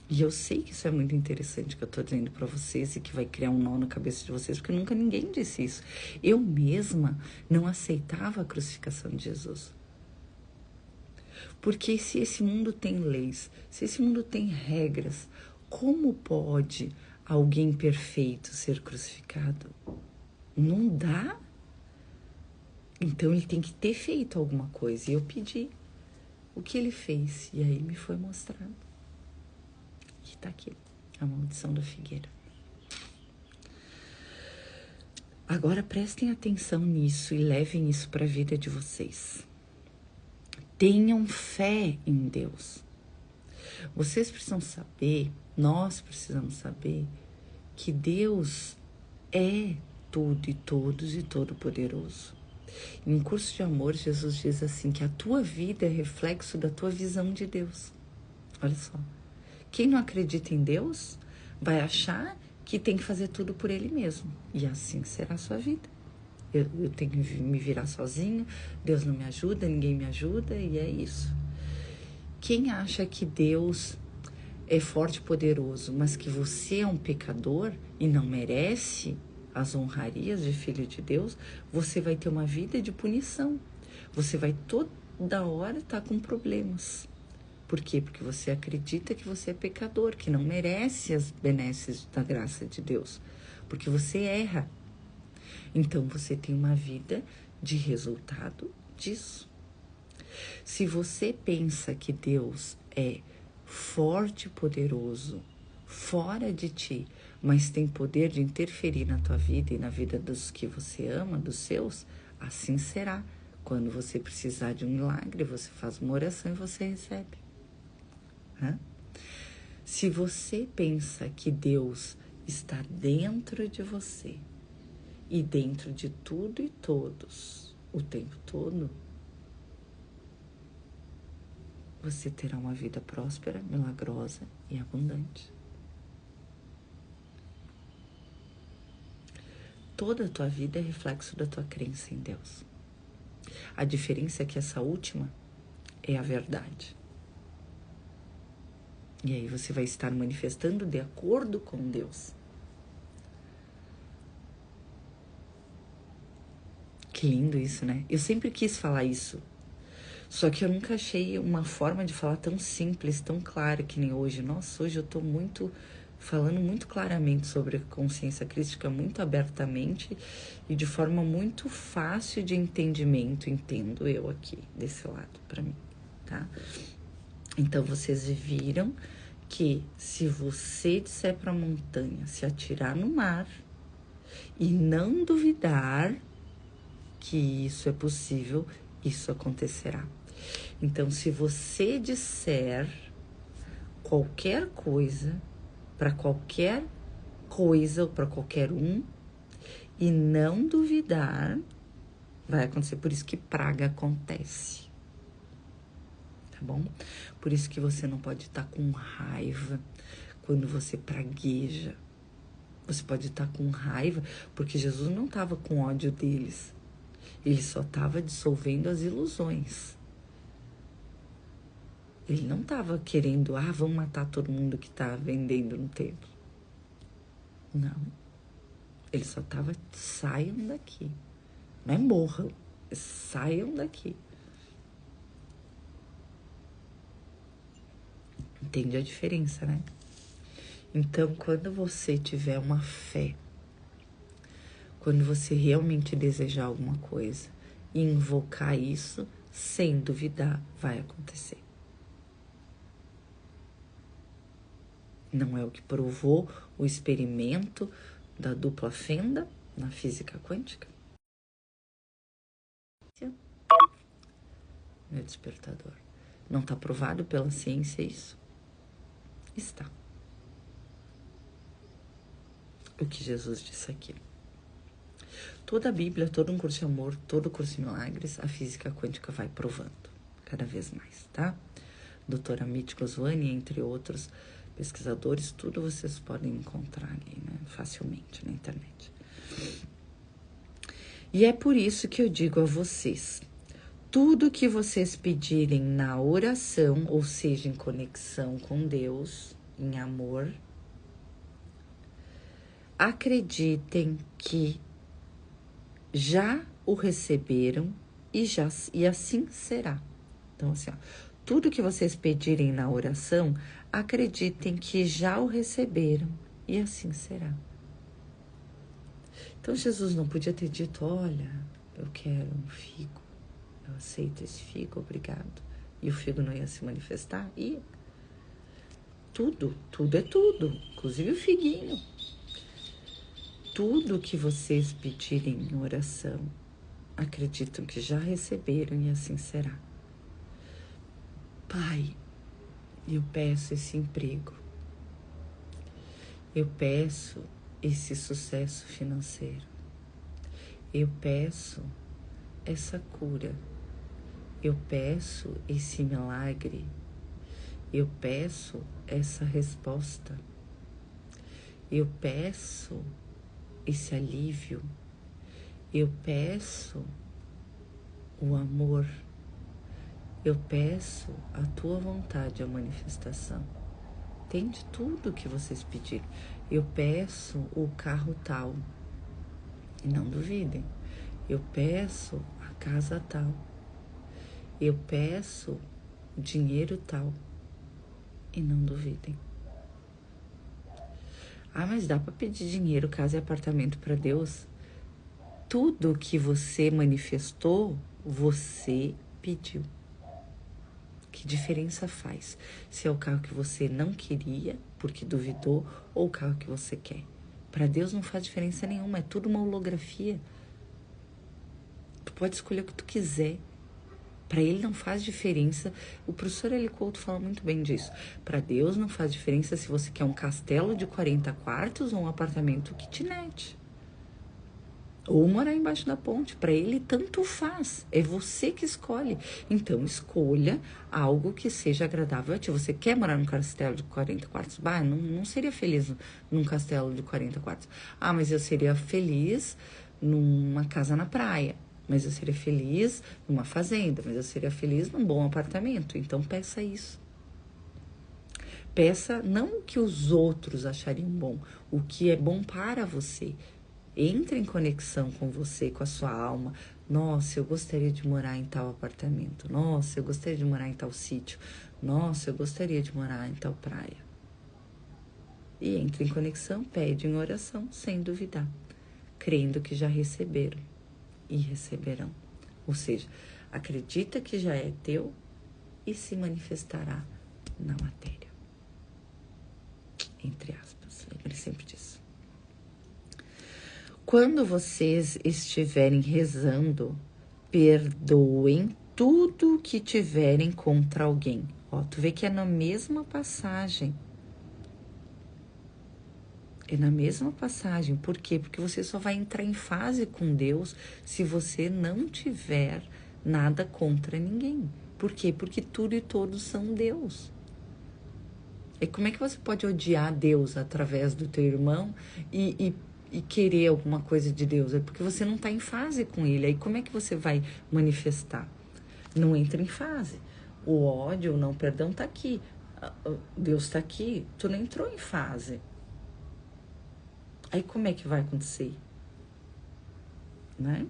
E eu sei que isso é muito interessante que eu estou dizendo para vocês e que vai criar um nó na cabeça de vocês, porque nunca ninguém disse isso. Eu mesma não aceitava a crucificação de Jesus. Porque se esse mundo tem leis, se esse mundo tem regras, como pode alguém perfeito ser crucificado? Não dá. Então ele tem que ter feito alguma coisa. E eu pedi o que ele fez. E aí me foi mostrado. E tá aqui, a maldição da figueira. Agora prestem atenção nisso e levem isso para a vida de vocês. Tenham fé em Deus. Vocês precisam saber, nós precisamos saber, que Deus é tudo e todos e todo-poderoso. Em um curso de amor, Jesus diz assim, que a tua vida é reflexo da tua visão de Deus. Olha só. Quem não acredita em Deus vai achar que tem que fazer tudo por ele mesmo. E assim será a sua vida. Eu tenho que me virar sozinho, Deus não me ajuda, ninguém me ajuda, e é isso. Quem acha que Deus é forte e poderoso, mas que você é um pecador e não merece as honrarias de filho de Deus, você vai ter uma vida de punição. Você vai toda hora estar com problemas. Por quê? Porque você acredita que você é pecador, que não merece as benesses da graça de Deus. Porque você erra. Então, você tem uma vida de resultado disso. Se você pensa que Deus é forte e poderoso, fora de ti, mas tem poder de interferir na tua vida e na vida dos que você ama, dos seus, assim será. Quando você precisar de um milagre, você faz uma oração e você recebe. Se você pensa que Deus está dentro de você e dentro de tudo e todos o tempo todo, você terá uma vida próspera, milagrosa e abundante. Toda a tua vida é reflexo da tua crença em Deus. A diferença é que essa última é a verdade. E aí você vai estar manifestando de acordo com Deus. Que lindo isso, né? Eu sempre quis falar isso. Só que eu nunca achei uma forma de falar tão simples, tão clara que nem hoje. Nossa, hoje eu tô falando muito claramente sobre a consciência crística, muito abertamente e de forma muito fácil de entendimento, entendo eu aqui, desse lado, pra mim, tá? Então, vocês viram que se você disser para a montanha se atirar no mar e não duvidar que isso é possível, isso acontecerá. Então, se você disser qualquer coisa, para qualquer coisa ou para qualquer um, e não duvidar, vai acontecer. Por isso que praga acontece. Tá bom? Por isso que você não pode estar com raiva quando você pragueja. Você pode estar com raiva, porque Jesus não estava com ódio deles. Ele só estava dissolvendo as ilusões. Ele não estava querendo, vamos matar todo mundo que está vendendo no templo. Não. Ele só estava, saiam daqui. Não é morram, saiam daqui. Entende a diferença, né? Então, quando você tiver uma fé, quando você realmente desejar alguma coisa e invocar isso, sem duvidar, vai acontecer. Não é o que provou o experimento da dupla fenda na física quântica? Meu despertador. Não está provado pela ciência isso? Está. O que Jesus disse aqui. Toda a Bíblia, todo um curso de amor, todo curso de milagres, a física quântica vai provando cada vez mais, tá? Doutora Amit Goswami, entre outros pesquisadores, tudo vocês podem encontrar ali, né? Facilmente na internet. E é por isso que eu digo a vocês, tudo que vocês pedirem na oração, ou seja, em conexão com Deus, em amor, acreditem que já o receberam e assim será. Então, assim, ó, tudo que vocês pedirem na oração, acreditem que já o receberam e assim será. Então, Jesus não podia ter dito, olha, eu quero um figo, eu aceito esse figo, obrigado. E o figo não ia se manifestar? Ia. Tudo é tudo, inclusive o figuinho. Tudo que vocês pedirem em oração, acreditam que já receberam e assim será. Pai, eu peço esse emprego. Eu peço esse sucesso financeiro. Eu peço essa cura. Eu peço esse milagre. Eu peço essa resposta. Eu peço esse alívio. Eu peço o amor. Eu peço a tua vontade, a manifestação. Tem de tudo que vocês pedirem. Eu peço o carro tal. E não duvidem. Eu peço a casa tal. Eu peço o dinheiro tal. E não duvidem. Mas dá para pedir dinheiro, casa e apartamento para Deus? Tudo que você manifestou, você pediu. Que diferença faz? Se é o carro que você não queria, porque duvidou, ou o carro que você quer? Para Deus não faz diferença nenhuma, é tudo uma holografia. Tu pode escolher o que tu quiser. Para Ele não faz diferença. O professor Eli Couto fala muito bem disso. Para Deus não faz diferença se você quer um castelo de 40 quartos ou um apartamento kitnet. Ou morar embaixo da ponte. Para Ele, tanto faz. É você que escolhe. Então, escolha algo que seja agradável a ti. Você quer morar num castelo de 40 quartos? Não seria feliz num castelo de 40 quartos. Mas eu seria feliz numa casa na praia. Mas eu seria feliz numa fazenda. Mas eu seria feliz num bom apartamento. Então, peça isso. Peça não o que os outros achariam bom. O que é bom para você. Entre em conexão com você, com a sua alma. Nossa, eu gostaria de morar em tal apartamento. Nossa, eu gostaria de morar em tal sítio. Nossa, eu gostaria de morar em tal praia. E entre em conexão, pede em oração, sem duvidar. Crendo que já receberam e receberão. Ou seja, acredita que já é teu e se manifestará na matéria. Entre aspas, lembre sempre disso. Quando vocês estiverem rezando, perdoem tudo que tiverem contra alguém. Ó, tu vê que é na mesma passagem. É na mesma passagem. Por quê? Porque você só vai entrar em fase com Deus se você não tiver nada contra ninguém. Por quê? Porque tudo e todos são Deus. E como é que você pode odiar Deus através do teu irmão e querer alguma coisa de Deus? É porque você não está em fase com ele. Aí como é que você vai manifestar? Não entra em fase. O ódio, o não perdão está aqui. Deus está aqui. Tu não entrou em fase. Aí como é que vai acontecer? Né?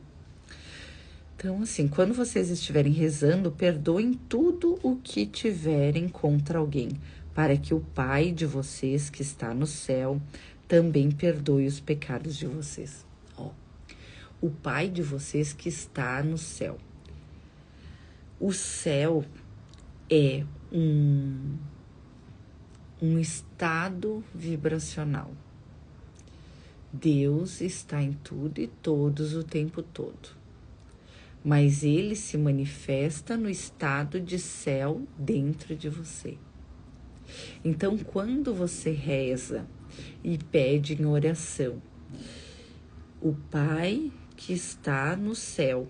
Então, assim, quando vocês estiverem rezando, perdoem tudo o que tiverem contra alguém, para que o Pai de vocês que está no céu também perdoe os pecados de vocês. Ó, o Pai de vocês que está no céu. O céu é um estado vibracional. Deus está em tudo e todos o tempo todo. Mas ele se manifesta no estado de céu dentro de você. Então, quando você reza e pede em oração, o Pai que está no céu,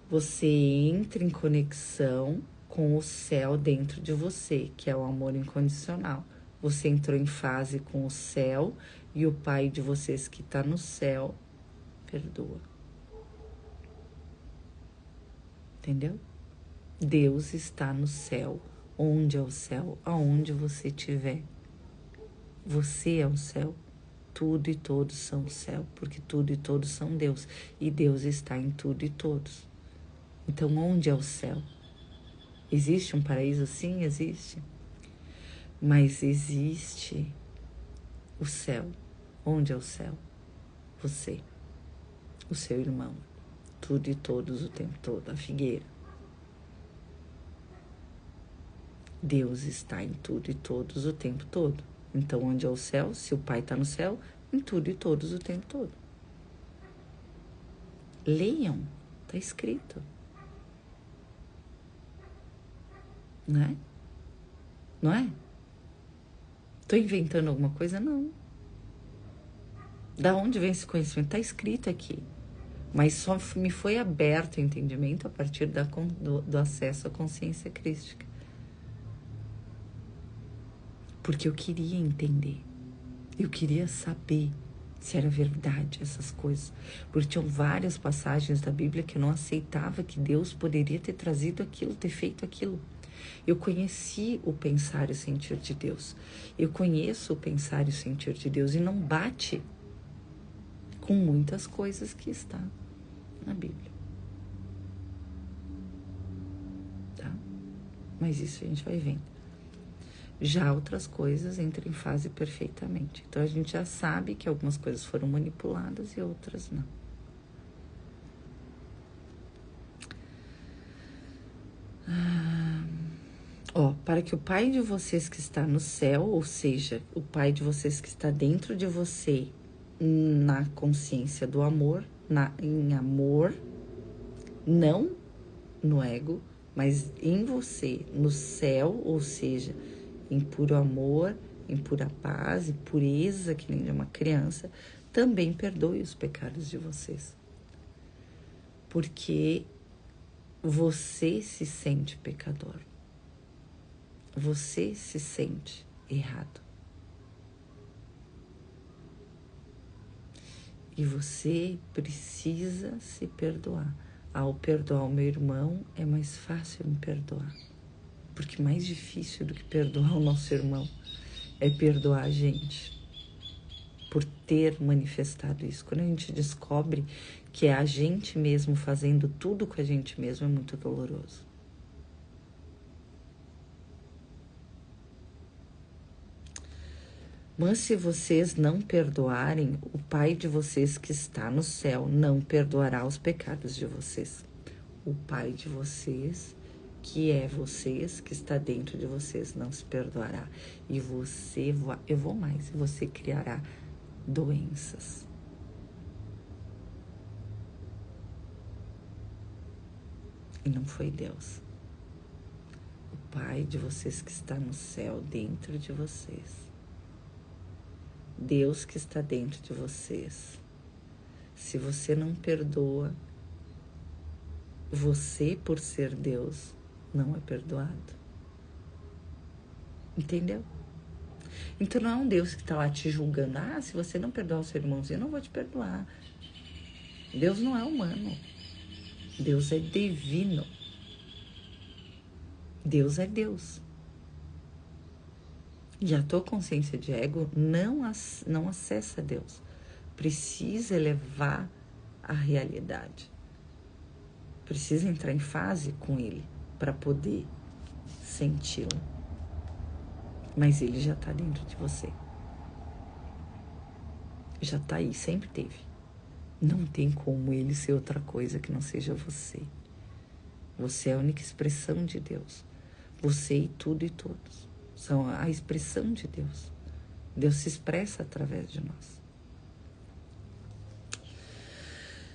você entra em conexão com o céu dentro de você, que é o amor incondicional. Você entrou em fase com o céu e o Pai de vocês que está no céu perdoa. Entendeu? Deus está no céu. Onde é o céu? Aonde você estiver. Você é o céu. Tudo e todos são o céu, porque tudo e todos são Deus. E Deus está em tudo e todos. Então, onde é o céu? Existe um paraíso? Sim, existe. Mas existe o céu. Onde é o céu? Você. O seu irmão. Tudo e todos o tempo todo. A figueira. Deus está em tudo e todos o tempo todo. Então, onde é o céu? Se o Pai está no céu, em tudo e todos o tempo todo. Leiam, está escrito. Não é? Não é? Estou inventando alguma coisa? Não. Da onde vem esse conhecimento? Está escrito aqui. Mas só me foi aberto o entendimento a partir do acesso à consciência crística. Porque eu queria entender. Eu queria saber se era verdade essas coisas. Porque tinham várias passagens da Bíblia que eu não aceitava que Deus poderia ter trazido aquilo, ter feito aquilo. Eu conheci o pensar e o sentir de Deus. Eu conheço o pensar e o sentir de Deus e não bate com muitas coisas que está na Bíblia. Tá? Mas isso a gente vai vendo. Já outras coisas entram em fase perfeitamente. Então, a gente já sabe que algumas coisas foram manipuladas e outras não. Para que o Pai de vocês que está no céu, ou seja, o Pai de vocês que está dentro de você, na consciência do amor, em amor, não no ego, mas em você, no céu, ou seja, em puro amor, em pura paz e pureza, que nem de uma criança, também perdoe os pecados de vocês. Porque você se sente pecador. Você se sente errado. E você precisa se perdoar. Ao perdoar o meu irmão, é mais fácil me perdoar. Porque mais difícil do que perdoar o nosso irmão é perdoar a gente por ter manifestado isso. Quando a gente descobre que é a gente mesmo fazendo tudo com a gente mesmo, é muito doloroso. Mas se vocês não perdoarem, o Pai de vocês que está no céu não perdoará os pecados de vocês. O Pai de vocês, que é vocês, que está dentro de vocês, não se perdoará. E você, eu vou mais, você criará doenças. E não foi Deus. O Pai de vocês que está no céu, dentro de vocês. Deus que está dentro de vocês. Se você não perdoa, você, por ser Deus, não é perdoado. Entendeu? Então não é um Deus que está lá te julgando. Ah, se você não perdoar o seu irmãozinho, eu não vou te perdoar. Deus não é humano. Deus é divino. Deus é Deus. E a tua consciência de ego não acessa Deus. Precisa elevar a realidade. Precisa entrar em fase com Ele para poder senti-lo. Mas Ele já está dentro de você. Já está aí, sempre teve. Não tem como Ele ser outra coisa que não seja você. Você é a única expressão de Deus. Você e tudo e todos são a expressão de Deus. Deus se expressa através de nós.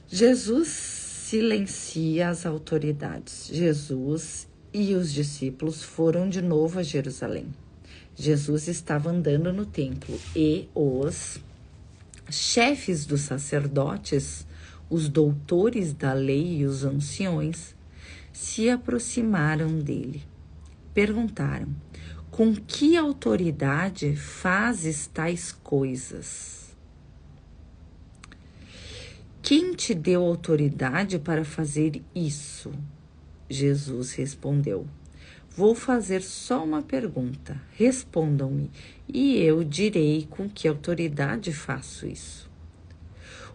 Jesus silencia as autoridades. Jesus e os discípulos foram de novo a Jerusalém. Jesus estava andando no templo e os chefes dos sacerdotes, os doutores da lei e os anciões se aproximaram dele. Perguntaram: com que autoridade fazes tais coisas? Quem te deu autoridade para fazer isso? Jesus respondeu: vou fazer só uma pergunta. Respondam-me, e eu direi com que autoridade faço isso.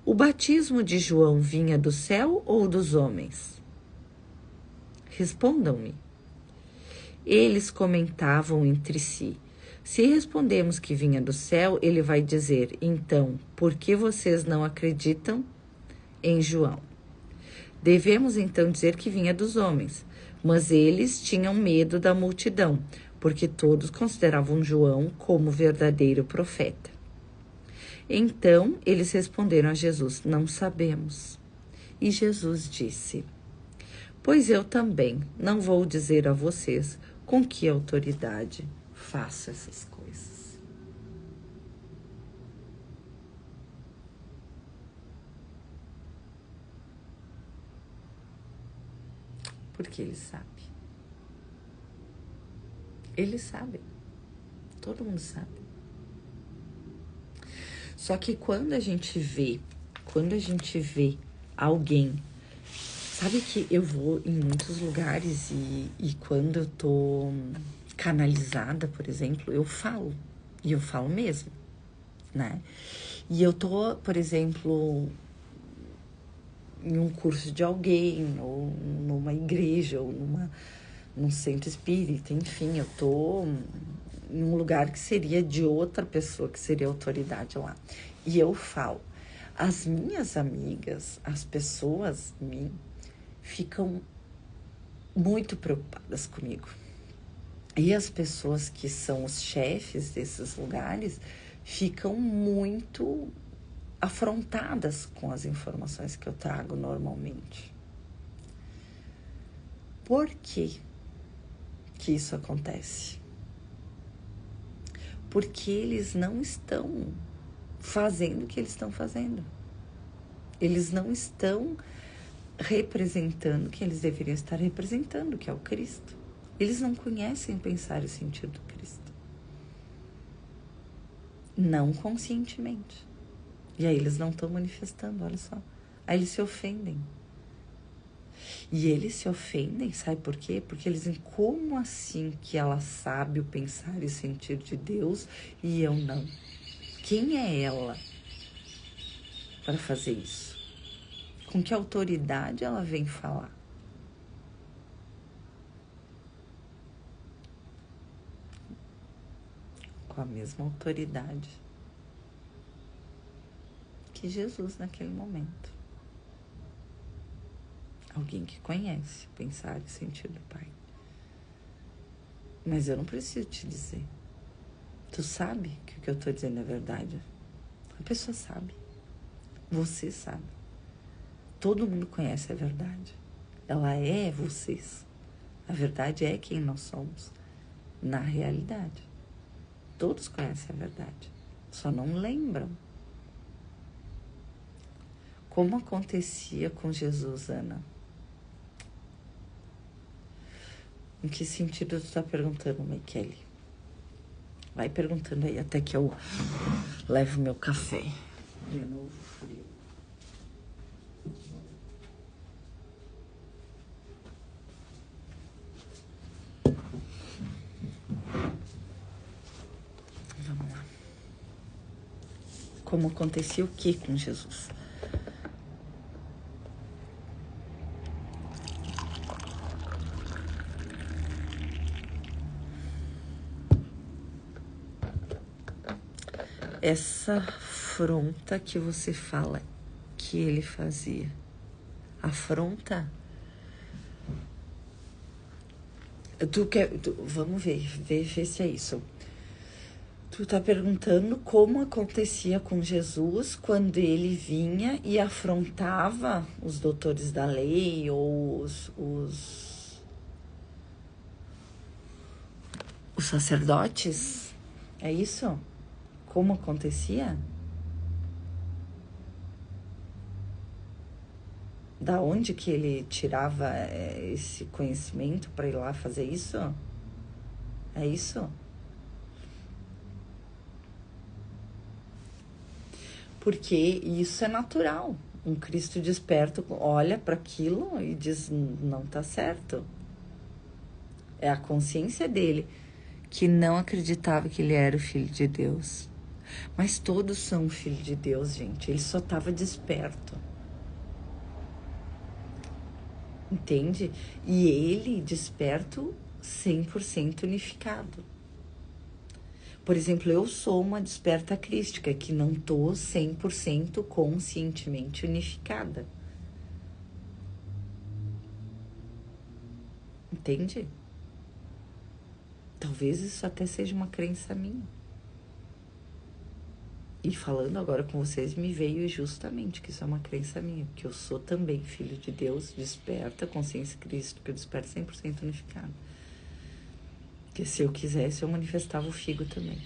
O batismo de João vinha do céu ou dos homens? Respondam-me. Eles comentavam entre si: se respondemos que vinha do céu, ele vai dizer: então, por que vocês não acreditam em João? Devemos então dizer que vinha dos homens. Mas eles tinham medo da multidão, porque todos consideravam João como verdadeiro profeta. Então eles responderam a Jesus: não sabemos. E Jesus disse: pois eu também não vou dizer a vocês com que autoridade faço essas coisas. Porque ele sabe. Ele sabe. Todo mundo sabe. Só que quando a gente vê alguém, sabe que eu vou em muitos lugares e quando eu tô canalizada, por exemplo, eu falo. E eu falo mesmo, né? E eu tô, por exemplo, em um curso de alguém, ou numa igreja, ou num centro espírita, enfim, eu tô em um lugar que seria de outra pessoa, que seria autoridade lá. E eu falo. As minhas amigas, as pessoas, ficam muito preocupadas comigo. E as pessoas que são os chefes desses lugares ficam muito afrontadas com as informações que eu trago normalmente. Por que isso acontece? Porque eles não estão fazendo o que eles estão fazendo. Eles não estão representando o que eles deveriam estar representando, que é o Cristo. Eles não conhecem o pensar e o sentir do Cristo. Não conscientemente. E aí eles não estão manifestando, olha só. Aí eles se ofendem. E eles se ofendem, sabe por quê? Porque eles dizem: como assim que ela sabe o pensar e o sentir de Deus e eu não? Quem é ela para fazer isso? Com que autoridade ela vem falar? Com a mesma autoridade que Jesus naquele momento. Alguém que conhece pensar e sentir do Pai. Mas eu não preciso te dizer. Tu sabe que o que eu estou dizendo é verdade? A pessoa sabe. Você sabe. Todo mundo conhece a verdade. Ela é vocês. A verdade é quem nós somos na realidade. Todos conhecem a verdade, só não lembram. Como acontecia com Jesus, Ana? Em que sentido tu tá perguntando, Michele? Vai perguntando aí até que eu levo meu café. De novo, frio. Vamos lá. Como acontecia o que com Jesus? Essa afronta que você fala que ele fazia. Afronta? Vamos ver se é isso. Tu tá perguntando como acontecia com Jesus quando ele vinha e afrontava os doutores da lei ou os sacerdotes? É isso? Como acontecia? Da onde que ele tirava esse conhecimento para ir lá fazer isso? É isso? Porque isso é natural. Um Cristo desperto olha para aquilo e diz, não tá certo. É a consciência dele que não acreditava que ele era o Filho de Deus. Mas todos são filho de Deus, gente. Ele só estava desperto. Entende? E ele desperto 100% unificado. Por exemplo, eu sou uma desperta crística que não tô 100% conscientemente unificada. Entende? Talvez isso até seja uma crença minha. E falando agora com vocês, me veio justamente que isso é uma crença minha, que eu sou também filho de Deus, desperta, consciência Cristo, que eu desperto 100% unificado. Porque se eu quisesse, eu manifestava o figo também.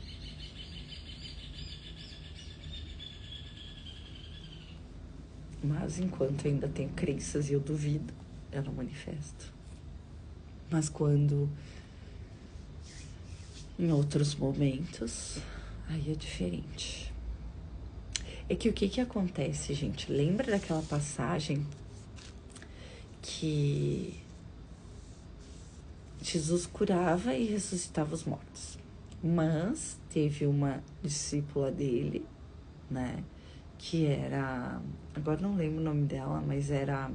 Mas enquanto ainda tenho crenças e eu duvido, eu não manifesto. Mas quando, em outros momentos, aí é diferente. É que o que acontece, gente? Lembra daquela passagem que Jesus curava e ressuscitava os mortos. Mas teve uma discípula dele, né? Que era... Agora não lembro o nome dela, mas era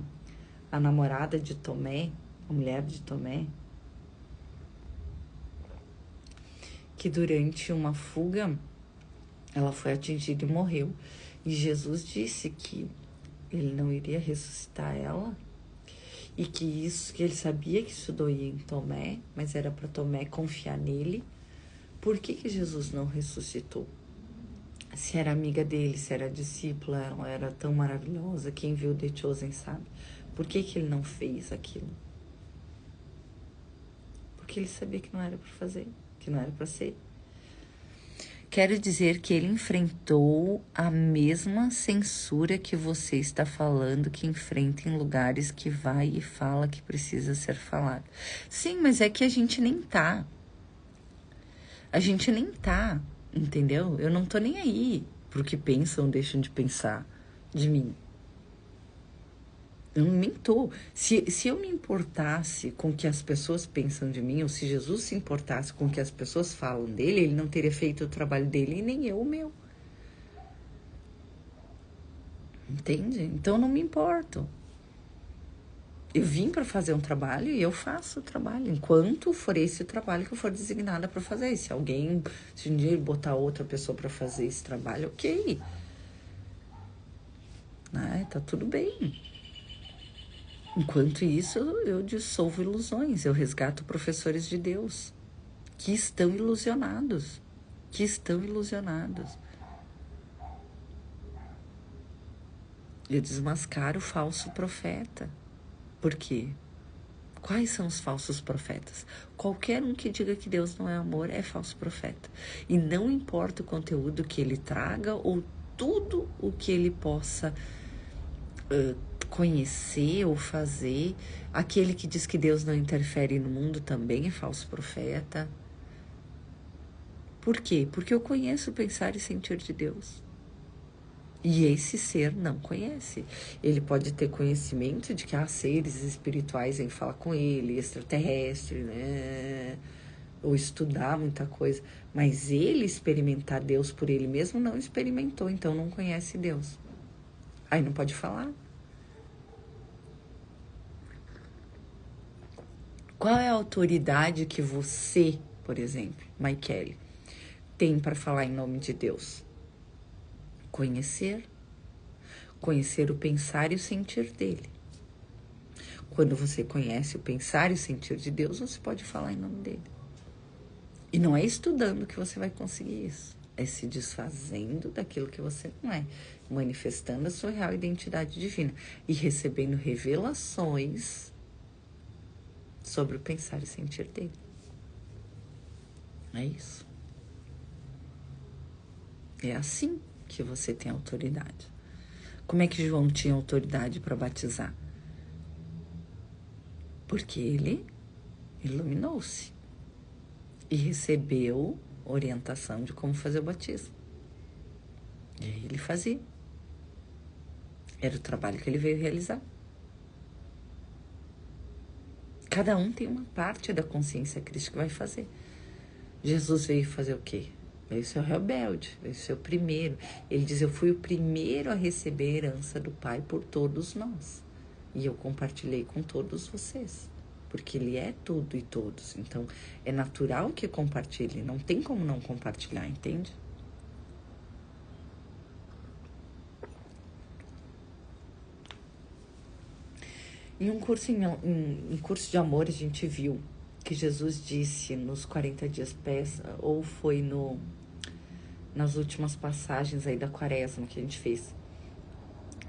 a namorada de Tomé, a mulher de Tomé. Que durante uma fuga, ela foi atingida e morreu. E Jesus disse que ele não iria ressuscitar ela e que ele sabia que isso doía em Tomé, mas era para Tomé confiar nele. Por que Jesus não ressuscitou? Se era amiga dele, se era discípula, ela era tão maravilhosa, quem viu The Chosen sabe. Por que ele não fez aquilo? Porque ele sabia que não era para fazer, que não era para ser. Quero dizer que ele enfrentou a mesma censura que você está falando que enfrenta em lugares que vai e fala que precisa ser falado. Sim, mas é que a gente nem tá. A gente nem tá, entendeu? Eu não tô nem aí pro que pensam ou deixam de pensar de mim. Eu nem tô. Se eu me importasse com o que as pessoas pensam de mim, ou se Jesus se importasse com o que as pessoas falam dele, ele não teria feito o trabalho dele e nem eu o meu. Entende? Então eu não me importo. Eu vim para fazer um trabalho e eu faço o trabalho. Enquanto for esse o trabalho que eu for designada para fazer. Se um dia botar outra pessoa para fazer esse trabalho, ok. Né? Tá tudo bem. Enquanto isso, eu dissolvo ilusões, eu resgato professores de Deus que estão ilusionados, Eu desmascaro o falso profeta, Por quê? Quais são os falsos profetas? Qualquer um que diga que Deus não é amor é falso profeta. E não importa o conteúdo que ele traga ou tudo o que ele possa conhecer ou fazer. Aquele que diz que Deus não interfere no mundo também é falso profeta. Por quê? Porque eu conheço o pensar e sentir de Deus. E esse ser não conhece. Ele pode ter conhecimento de que há seres espirituais em falar com ele, extraterrestre, né? Ou estudar muita coisa. Mas ele experimentar Deus por ele mesmo não experimentou, então não conhece Deus. Aí não pode falar. Qual é a autoridade que você, por exemplo, Michele, tem para falar em nome de Deus? Conhecer o pensar e o sentir dele. Quando você conhece o pensar e o sentir de Deus, você pode falar em nome dele. E não é estudando que você vai conseguir isso. É se desfazendo daquilo que você não é. Manifestando a sua real identidade divina. E recebendo revelações sobre o pensar e sentir dele. É isso. É assim que você tem autoridade. Como é que João tinha autoridade para batizar? Porque ele iluminou-se e recebeu orientação de como fazer o batismo. E aí ele fazia. Era o trabalho que ele veio realizar. Cada um tem uma parte da consciência crística que vai fazer. Jesus veio fazer o quê? Veio ser o rebelde, veio ser o primeiro. Ele diz, eu fui o primeiro a receber a herança do Pai por todos nós. E eu compartilhei com todos vocês. Porque ele é tudo e todos. Então, é natural que compartilhe. Não tem como não compartilhar, entende? Em um curso, em curso de amor, a gente viu que Jesus disse nos 40 dias peça, ou foi nas últimas passagens aí da quaresma que a gente fez.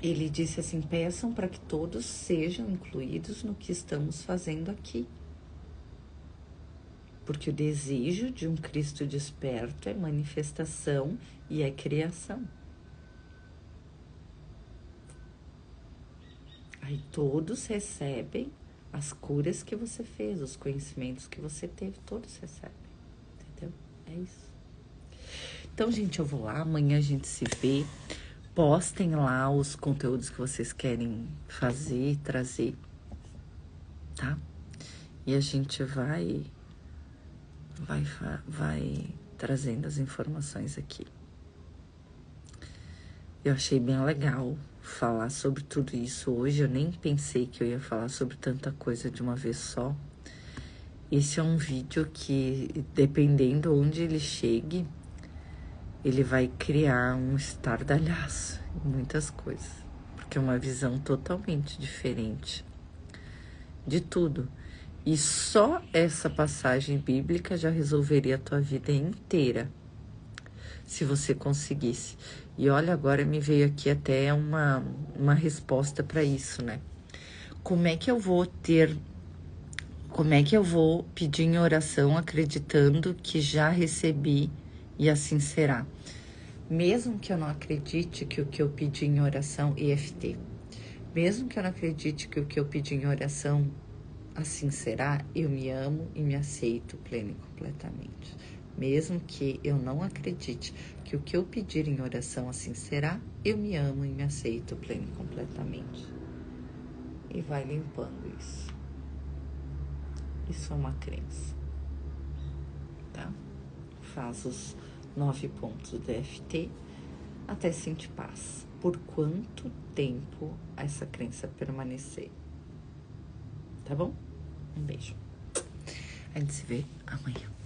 Ele disse assim, peçam para que todos sejam incluídos no que estamos fazendo aqui. Porque o desejo de um Cristo desperto é manifestação e é criação. Aí todos recebem as curas que você fez, os conhecimentos que você teve, todos recebem, entendeu? É isso. Então, gente, eu vou lá, amanhã a gente se vê. Postem lá os conteúdos que vocês querem fazer, trazer, tá? E a gente vai trazendo as informações aqui. Eu achei bem legal falar sobre tudo isso hoje. Eu nem pensei que eu ia falar sobre tanta coisa de uma vez só. Esse é um vídeo que, dependendo onde ele chegue, ele vai criar um estardalhaço em muitas coisas. Porque é uma visão totalmente diferente de tudo. E só essa passagem bíblica já resolveria a tua vida inteira, se você conseguisse. E olha, agora me veio aqui até uma resposta para isso, né? Como é que eu vou pedir em oração acreditando que já recebi e assim será? Mesmo que eu não acredite que o que eu pedi em oração EFT, mesmo que eu não acredite que o que eu pedi em oração assim será, eu me amo e me aceito pleno e completamente. Mesmo que eu não acredite que o que eu pedir em oração assim será, eu me amo e me aceito pleno e completamente. E vai limpando isso. Isso é uma crença, tá? Faz os 9 pontos do EFT até sentir paz. Por quanto tempo essa crença permanecer? Tá bom? Um beijo. A gente se vê amanhã.